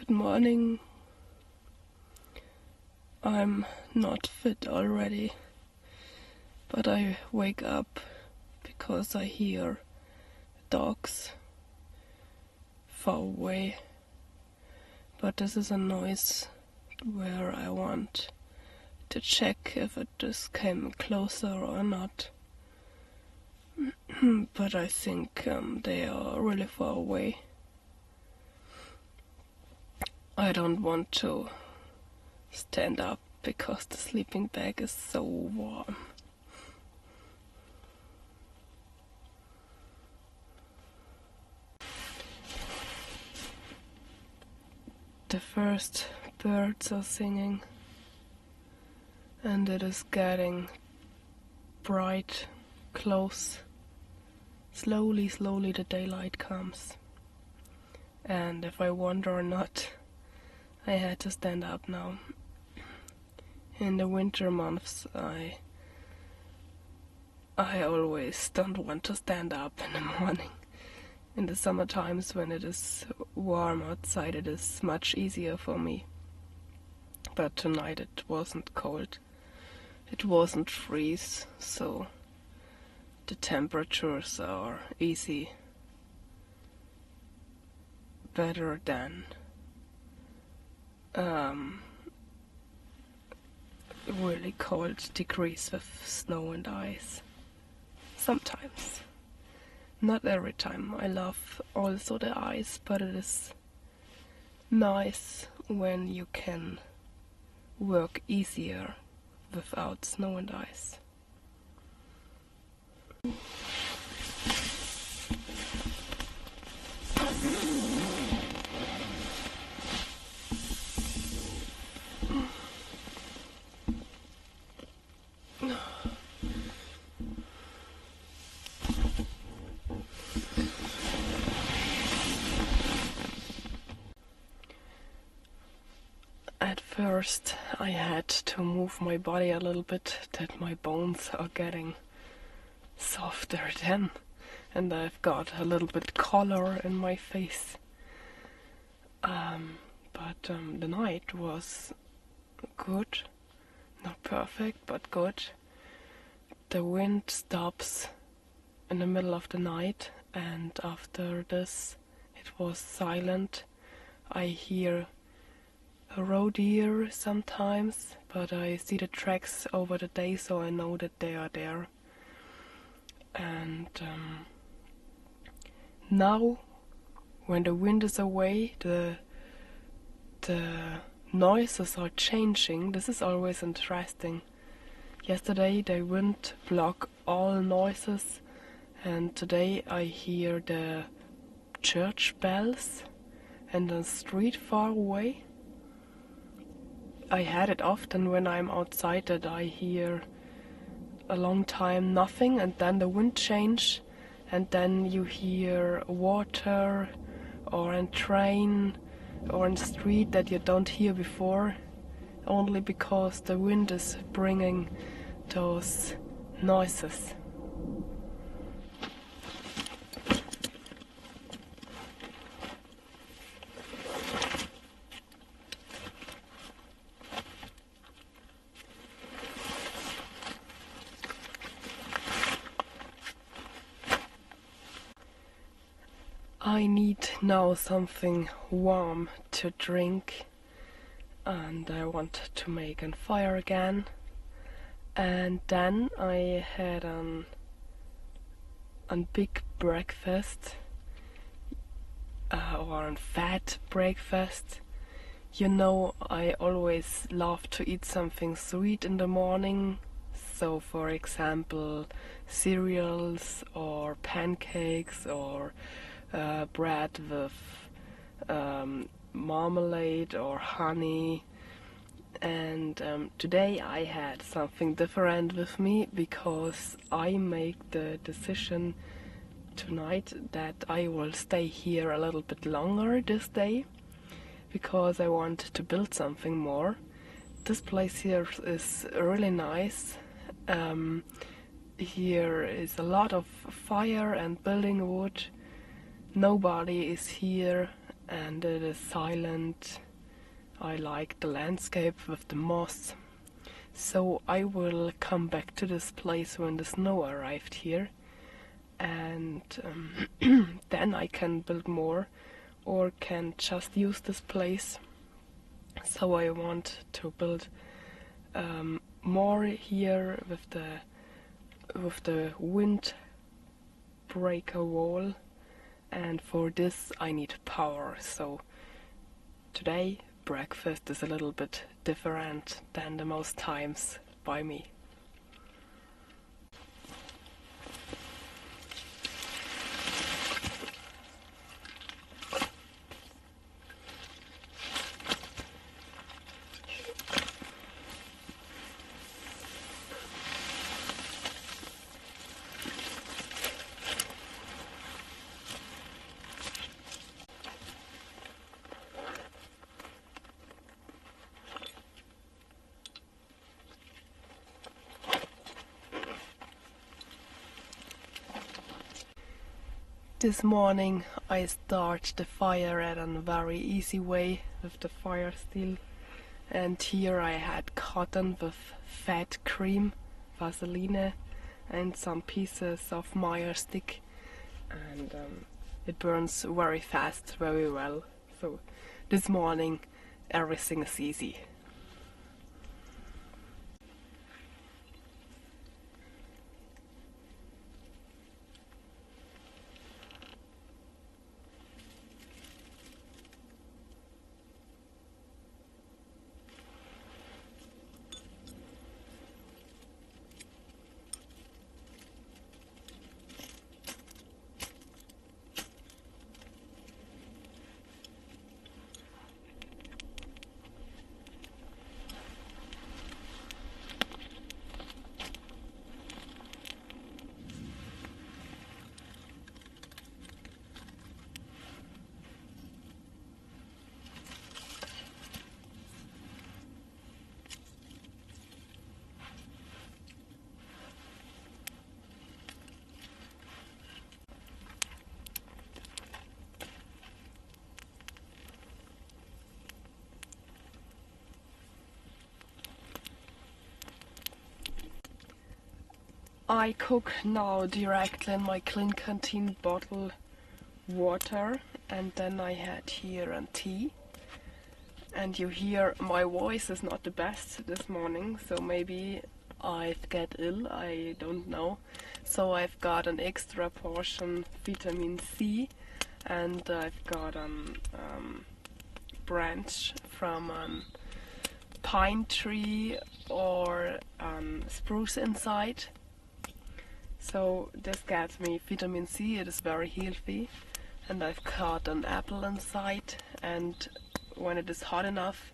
Good morning. I'm not fit already, but I wake up because I hear dogs far away. But this is a noise where I want to check if it just came closer or not. But I think they are really far away. I don't want to stand up because the sleeping bag is so warm. The first birds are singing, and it is getting bright, close. Slowly the daylight comes. And if I wonder or not, I had to stand up now. In the winter months, I always don't want to stand up in the morning. In the summer times when it is warm outside, it is much easier for me. But tonight it wasn't cold. It wasn't freeze, so the temperatures are easy. Better than really cold degrees with snow and ice. Sometimes. Not every time. I love also the ice, but it is nice when you can work easier without snow and ice. At first I had to move my body a little bit, that my bones are getting softer then, and I've got a little bit color in my face. But the night was good, not perfect, but good. The wind stops in the middle of the night, and after this it was silent. I hear a roe deer sometimes, but I see the tracks over the day, so I know that they are there. And now, when the wind is away, the noises are changing. This is always interesting. Yesterday the wind blocked all noises, and today I hear the church bells and the street far away. I had it often when I'm outside that I hear a long time nothing, and then the wind change, and then you hear water or a train or a street that you don't hear before, only because the wind is bringing those noises. I need now something warm to drink, and I want to make a fire again. And then I had a big breakfast, or a fat breakfast. You know, I always love to eat something sweet in the morning. So, for example, cereals or pancakes or bread with marmalade or honey. And today I had something different with me, because I make the decision tonight that I will stay here a little bit longer this day, because I want to build something more. This place here is really nice. Here is a lot of fire and building wood. Nobody is here, and it is silent. I like the landscape with the moss. So I will come back to this place when the snow arrived here, and then I can build more or can just use this place. So I want to build more here with the windbreaker wall, and for this I need power. So today breakfast is a little bit different than the most times by me. This morning I start the fire at a very easy way with the fire steel, and here I had cotton with fat cream, Vaseline and some pieces of Meyer stick, and it burns very fast, very well. So this morning everything is easy. I cook now directly in my clean canteen bottle water, and then I had here a tea. And you hear my voice is not the best this morning, so maybe I've get ill, I don't know. So I've got an extra portion vitamin C, and I've got a branch from a pine tree or spruce inside. So this gets me vitamin C, it is very healthy, and I've cut an apple inside, and when it is hot enough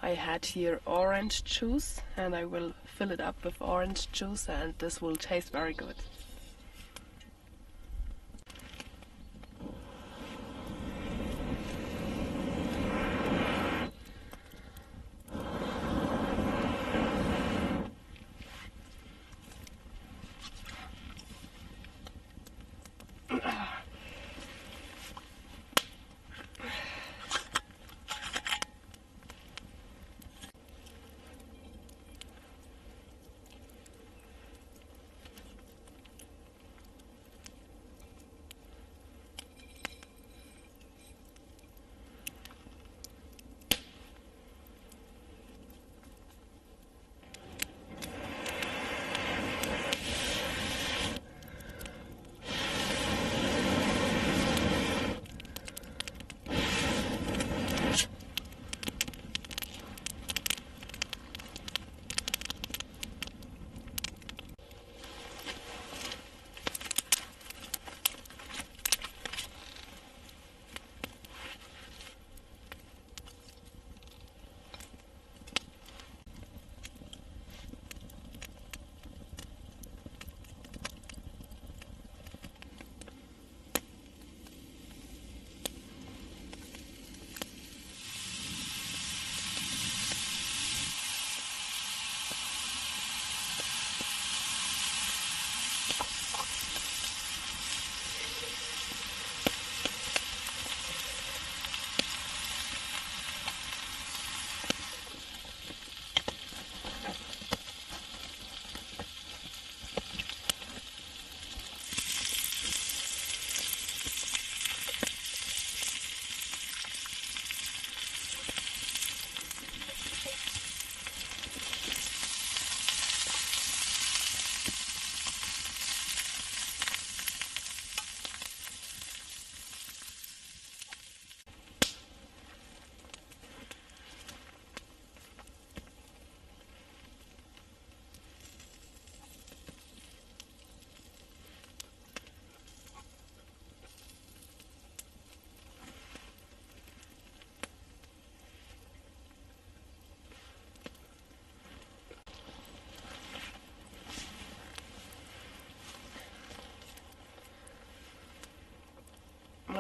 I had here orange juice, and I will fill it up with orange juice, and this will taste very good.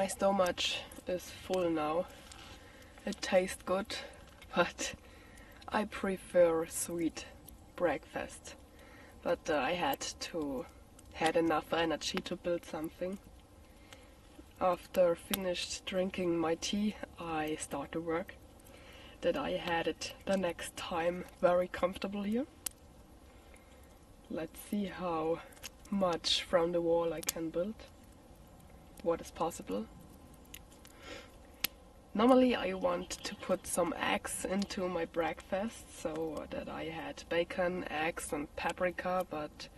My stomach is full now. It tastes good, but I prefer sweet breakfast. But I had enough energy to build something. After finished drinking my tea, I start to work. That I had it the next time very comfortable here. Let's see how much from the wall I can build. What is possible. Normally I want to put some eggs into my breakfast, so that I had bacon, eggs and paprika, but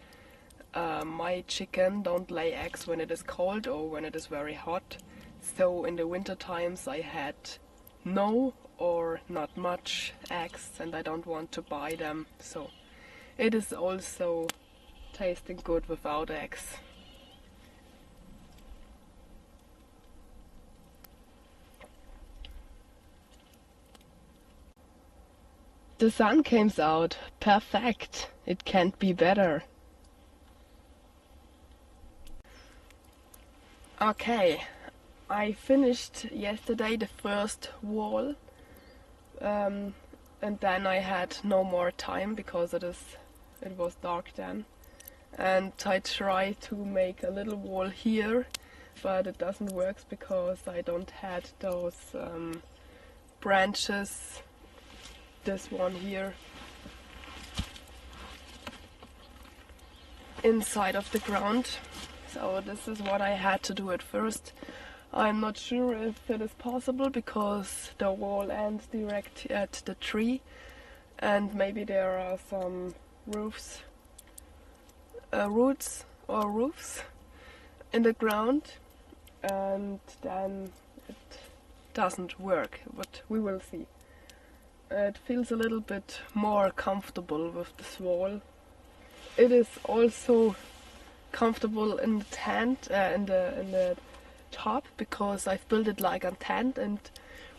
my chicken don't lay eggs when it is cold or when it is very hot. So in the winter times I had no or not much eggs and I don't want to buy them. So it is also tasting good without eggs. The sun came out. Perfect. It can't be better. Okay, I finished yesterday the first wall, and then I had no more time because it was dark then. And I tried to make a little wall here, but it doesn't work because I don't had those branches. This one here inside of the ground. So this is what I had to do at first. I'm not sure if it is possible because the wall ends direct at the tree and maybe there are some roots or roofs in the ground, and then it doesn't work, but we will see. It feels a little bit more comfortable with this wall. It is also comfortable in the tent, in the top, because I've built it like a tent, and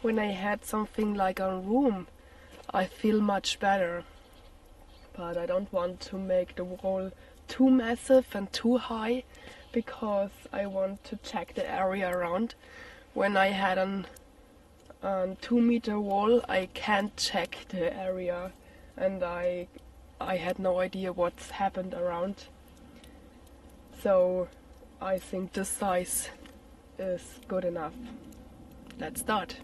when I had something like a room I feel much better. But I don't want to make the wall too massive and too high because I want to check the area around. When I had an 2-meter wall I can't check the area and I had no idea what's happened around. So I think this size is good enough. Let's start.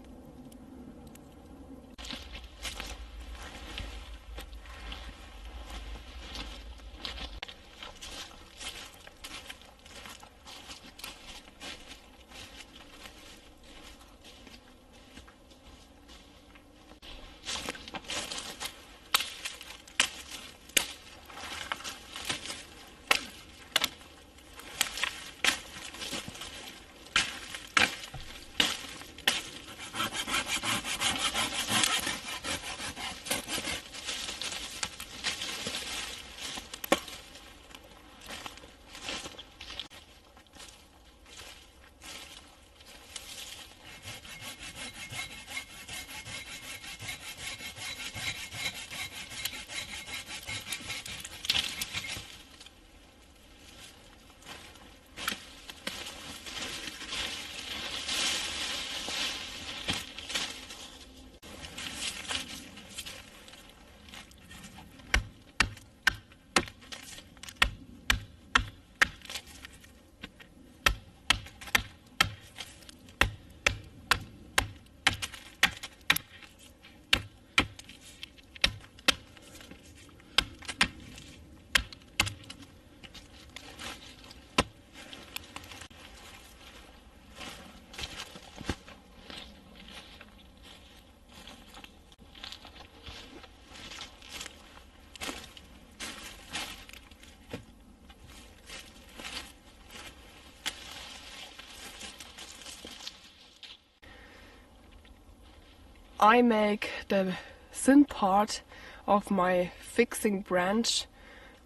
I make the thin part of my fixing branch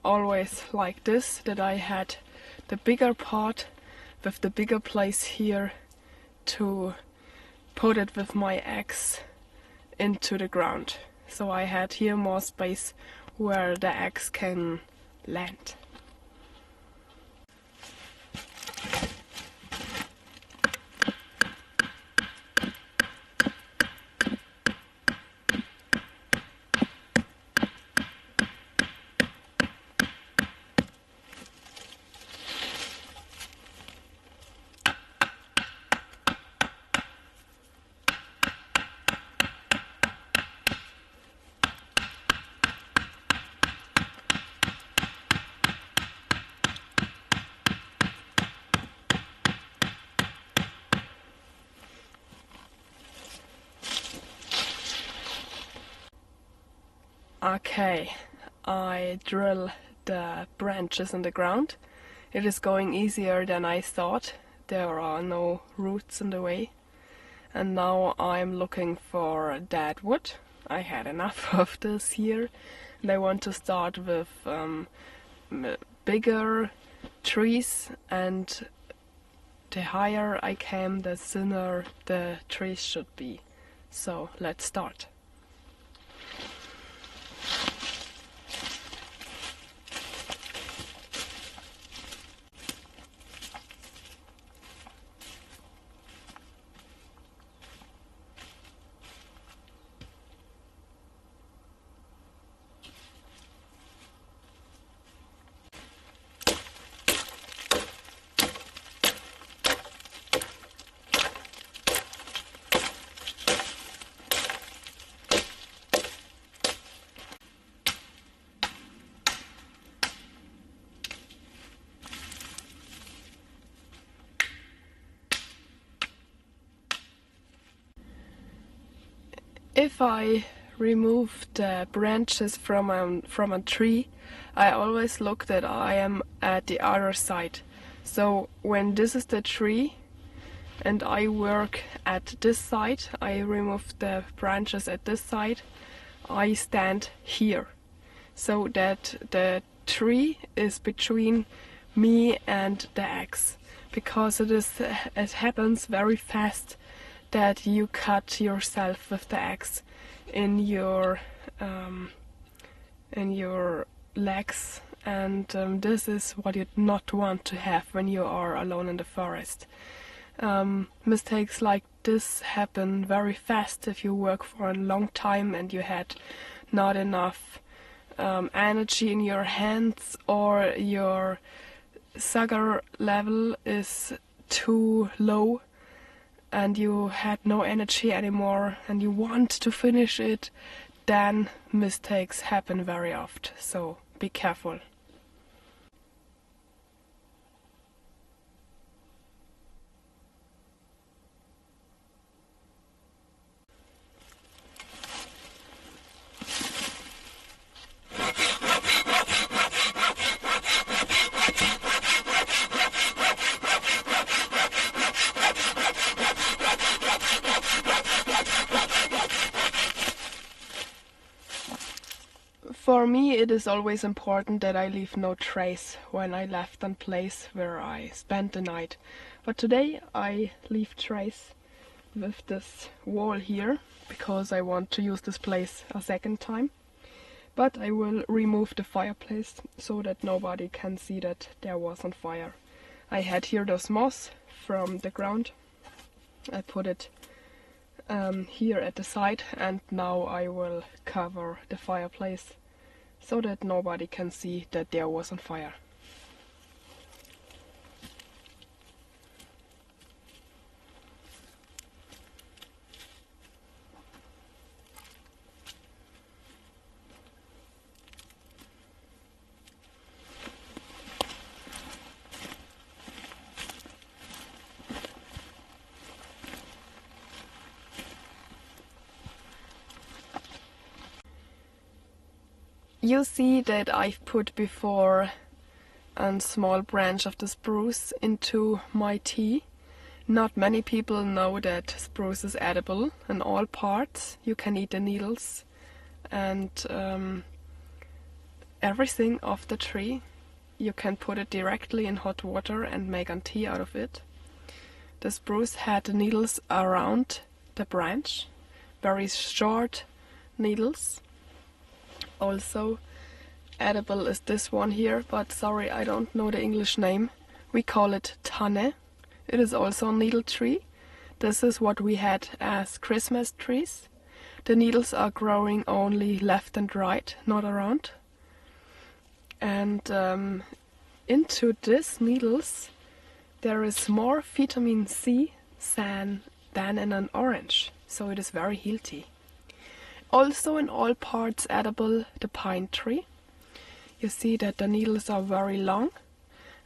always like this, that I had the bigger part with the bigger place here to put it with my axe into the ground. So I had here more space where the axe can land. Okay, I drill the branches in the ground. It is going easier than I thought. There are no roots in the way. And now I'm looking for dead wood. I had enough of this here. And I want to start with bigger trees, and the higher I came, the thinner the trees should be. So let's start. If I remove the branches from a tree, I always look that I am at the other side. So when this is the tree and I work at this side, I remove the branches at this side, I stand here. So that the tree is between me and the axe. Because it happens very fast that you cut yourself with the axe in your legs, and this is what you not want to have when you are alone in the forest. Mistakes like this happen very fast if you work for a long time and you had not enough energy in your hands, or your sugar level is too low and you had no energy anymore and you want to finish it, then mistakes happen very often, so be careful. For me, it is always important that I leave no trace when I left a place where I spent the night. But today I leave trace with this wall here, because I want to use this place a second time. But I will remove the fireplace so that nobody can see that there was on fire. I had here those moss from the ground. I put it here at the side, and now I will cover the fireplace so that nobody can see that there was on fire. You see that I've put before a small branch of the spruce into my tea. Not many people know that spruce is edible in all parts. You can eat the needles and everything of the tree. You can put it directly in hot water and make a tea out of it. The spruce had the needles around the branch, very short needles. Also edible is this one here, but sorry, I don't know the English name. We call it tanne. It is also a needle tree. This is what we had as Christmas trees. The needles are growing only left and right, not around. And into these needles there is more vitamin C than in an orange, so it is very healthy. Also in all parts edible, the pine tree. You see that the needles are very long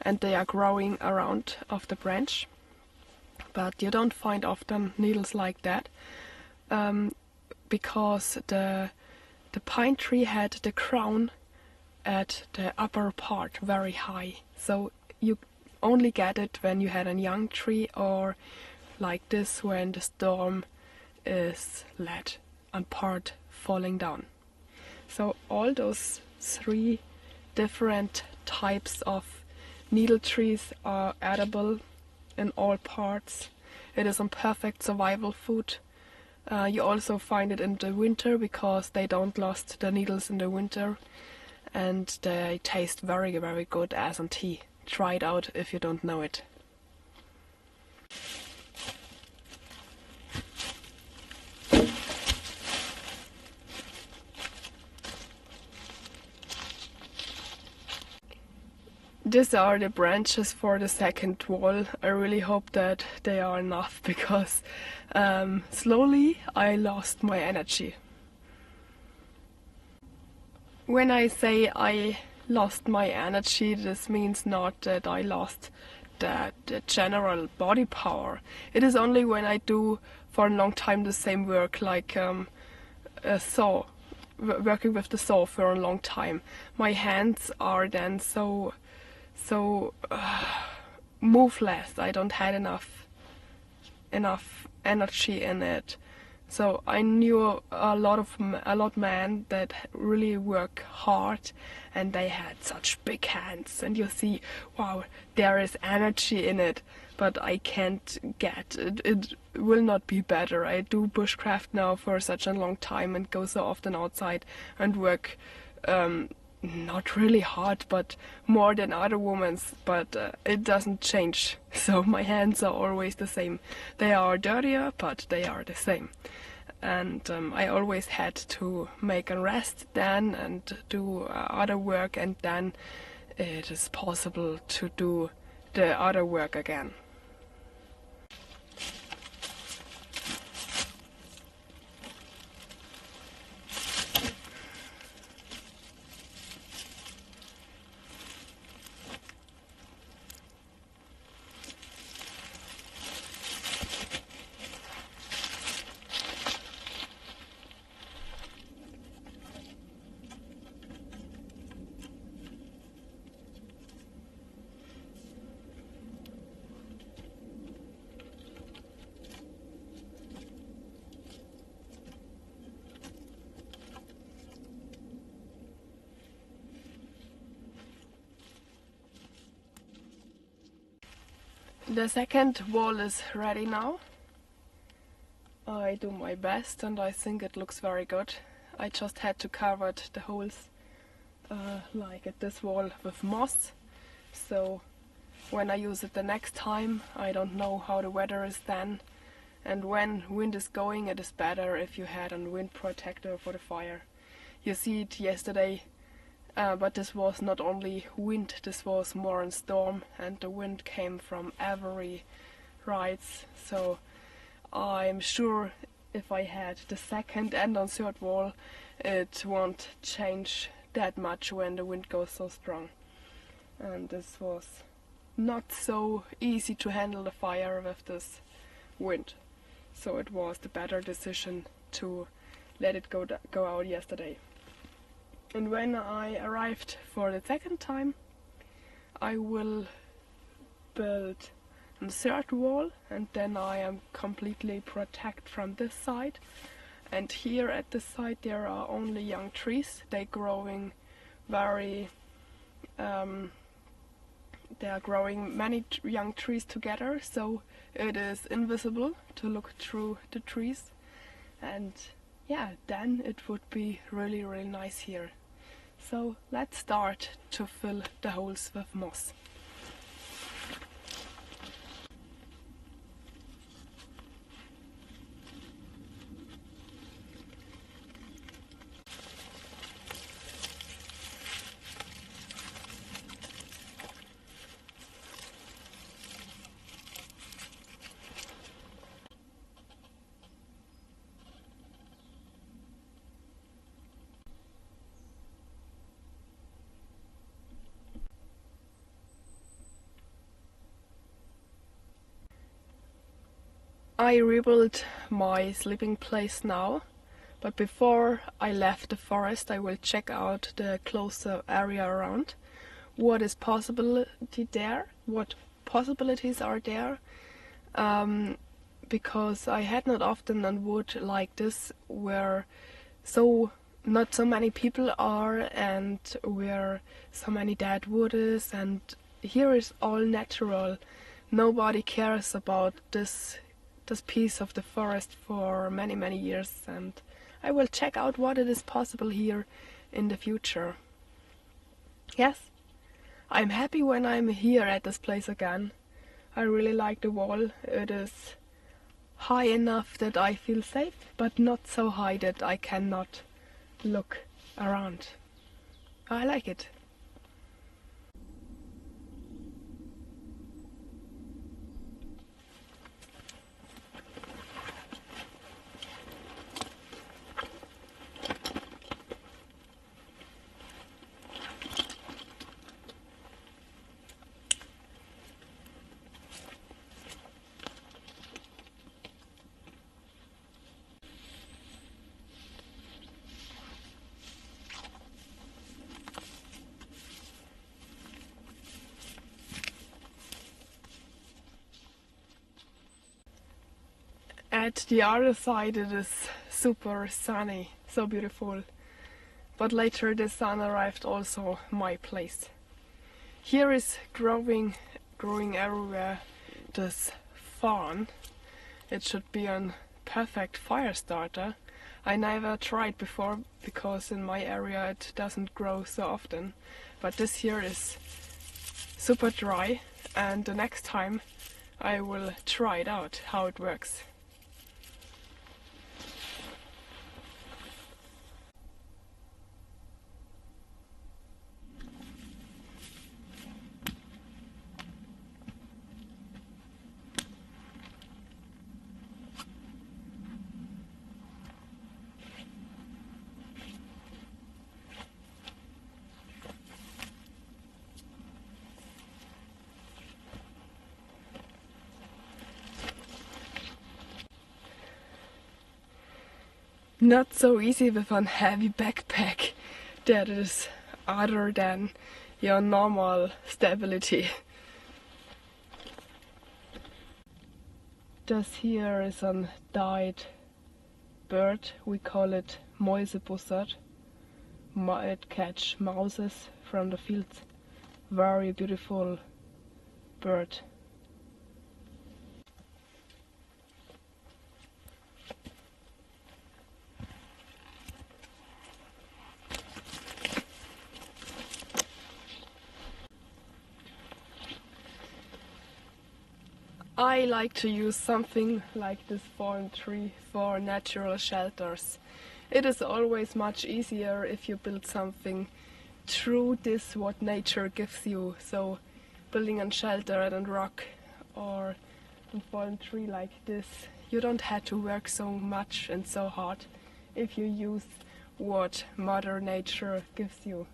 and they are growing around of the branch. But you don't find often needles like that because the the pine tree had the crown at the upper part very high, so you only get it when you had a young tree, or like this when the storm is let and part falling down. So all those 3 different types of needle trees are edible in all parts. It is a perfect survival food. You also find it in the winter because they don't lost the needles in the winter, and they taste very, very good as a tea. Try it out if you don't know it. These are the branches for the second wall. I really hope that they are enough because slowly I lost my energy. When I say I lost my energy, this means not that I lost the general body power. It is only when I do for a long time the same work, like a saw, working with the saw for a long time. My hands are then so moveless. I don't have enough energy in it. So I knew a lot men that really work hard, and they had such big hands, and you see, wow, there is energy in it, but I can't get it. It will not be better. I do bushcraft now for such a long time and go so often outside and work not really hard, but more than other women's, but it doesn't change. So my hands are always the same. They are dirtier, but they are the same. And I always had to make a rest then and do other work, and then it is possible to do the other work again. The second wall is ready now. I do my best and I think it looks very good. I just had to cover the holes like at this wall with moss. So when I use it the next time, I don't know how the weather is then. And when wind is going, it is better if you had a wind protector for the fire. You see it yesterday. But this was not only wind, this was more a storm, and the wind came from every right. So I'm sure if I had the second and the third wall, it won't change that much when the wind goes so strong. And this was not so easy to handle the fire with this wind. So it was the better decision to let it go out yesterday. And when I arrived for the second time, I will build a third wall, and then I am completely protected from this side. And here at this side there are only young trees. They're growing very, they are growing many young trees together, so it is invisible to look through the trees. And yeah, then it would be really, really nice here. So let's start to fill the holes with moss. I rebuilt my sleeping place now But before I left the forest, I will check out the closer area around. What is possibility there? What possibilities are there? Because I had not often on wood like this, where not so many people are and where so many dead wood is, and here is all natural. Nobody cares about this piece of the forest for many years, and I will check out what it is possible here in the future. Yes, I'm happy when I'm here at this place again. I really like the wall. It is high enough that I feel safe, but not so high that I cannot look around. I like it. At the other side it is super sunny, so beautiful. But later the sun arrived also my place. Here is growing everywhere this fawn. It should be a perfect fire starter. I never tried before because in my area it doesn't grow so often. But this here is super dry, and the next time I will try it out how it works. Not so easy with a heavy backpack that is other than your normal stability. This here is a dyed bird, we call it Mäusebussard. It catch mouses from the fields. Very beautiful bird. I like to use something like this fallen tree for natural shelters. It is always much easier if you build something through this what nature gives you. So building a shelter and rock or a fallen tree like this, you don't have to work so much and so hard if you use what Mother Nature gives you.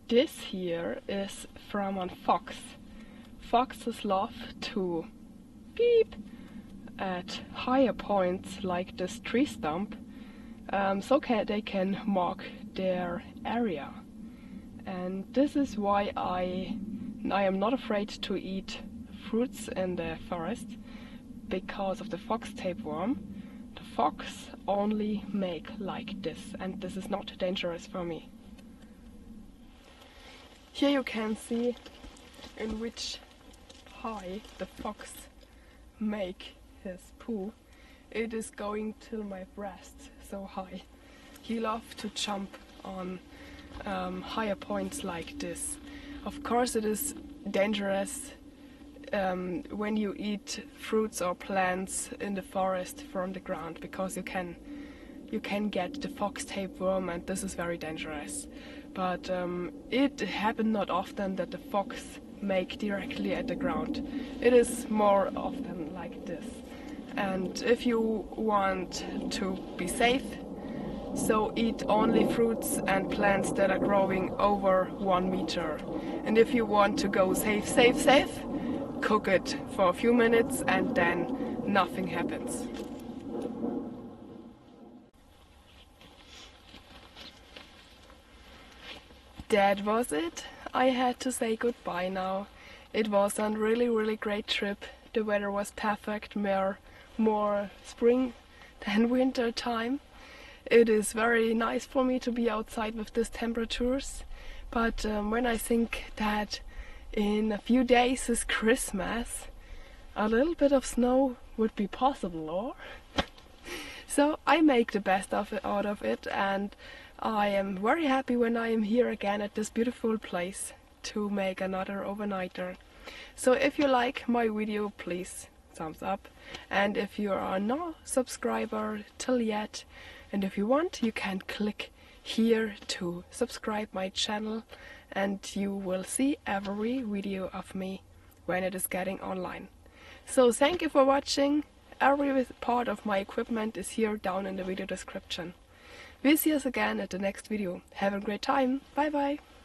This here is from a fox. Foxes love to beep at higher points like this tree stump, so they can mark their area. And this is why I am not afraid to eat fruits in the forest, because of the fox tapeworm. The fox only make like this, and this is not dangerous for me. Here you can see in which high the fox make his poo. It is going till my breast, so high. He loves to jump on higher points like this. Of course it is dangerous when you eat fruits or plants in the forest from the ground, because you can get the fox tapeworm, and this is very dangerous. But it happened not often that the fox make directly at the ground. It is more often like this. and if you want to be safe, so eat only fruits and plants that are growing over 1 meter. And if you want to go safe, cook it for a few minutes and then nothing happens. That was it. I had to say goodbye now. It was a really great trip. The weather was perfect, more spring than winter time. It is very nice for me to be outside with these temperatures, but when I think that in a few days is Christmas, a little bit of snow would be possible, or? So I make the best of it, out of it, and I am very happy when I am here again at this beautiful place to make another overnighter. So if you like my video, please thumbs up, and if you are not a subscriber till yet, and if you want, you can click here to subscribe my channel, and you will see every video of me when it is getting online. So thank you for watching. Every part of my equipment is here down in the video description. We'll see us again at the next video. Have a great time. Bye bye.